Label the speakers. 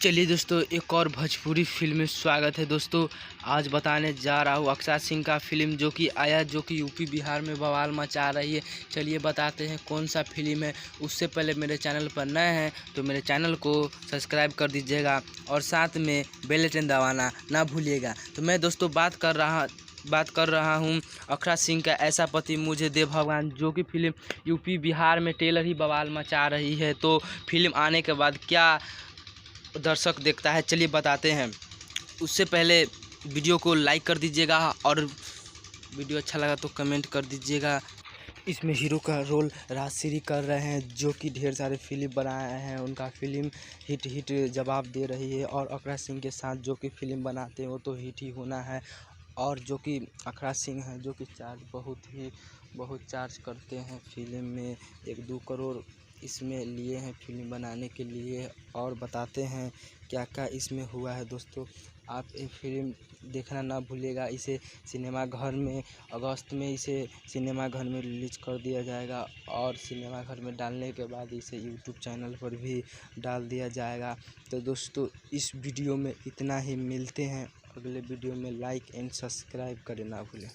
Speaker 1: चलिए दोस्तों, एक और भोजपुरी फिल्म में स्वागत है। दोस्तों आज बताने जा रहा हूँ अक्षय सिंह का फिल्म जो कि आया, जो कि यूपी बिहार में बवाल मचा रही है। चलिए बताते हैं कौन सा फिल्म है। उससे पहले मेरे चैनल पर नए हैं तो मेरे चैनल को सब्सक्राइब कर दीजिएगा और साथ में बेल आइकन दबाना ना भूलिएगा। तो मैं दोस्तों बात कर रहा हूँ अक्षय सिंह का ऐसा पति मुझे दे भगवान, जो कि फिल्म यूपी बिहार में टेलर ही बवाल मचा रही है। तो फिल्म आने के बाद क्या दर्शक देखता है, चलिए बताते हैं। उससे पहले वीडियो को लाइक कर दीजिएगा और वीडियो अच्छा लगा तो कमेंट कर दीजिएगा। इसमें हीरो का रोल राजश्री कर रहे हैं, जो कि ढेर सारे फिल्म बनाए हैं। उनका फिल्म हिट जवाब दे रही है। और अक्षय सिंह के साथ जो कि फिल्म बनाते हैं वो तो हिट ही होना है। और जो कि अक्षय सिंह हैं, जो कि बहुत चार्ज करते हैं फिल्म में। 1-2 करोड़ इसमें लिए हैं फिल्म बनाने के लिए। और बताते हैं क्या क्या इसमें हुआ है। दोस्तों आप ये फिल्म देखना ना भूलिएगा। इसे सिनेमा घर में अगस्त में इसे सिनेमा घर में रिलीज कर दिया जाएगा और सिनेमा घर में डालने के बाद इसे यूट्यूब चैनल पर भी डाल दिया जाएगा। तो दोस्तों इस वीडियो में इतना ही। मिलते हैं अगले वीडियो में। लाइक एंड सब्सक्राइब करें ना भूलें।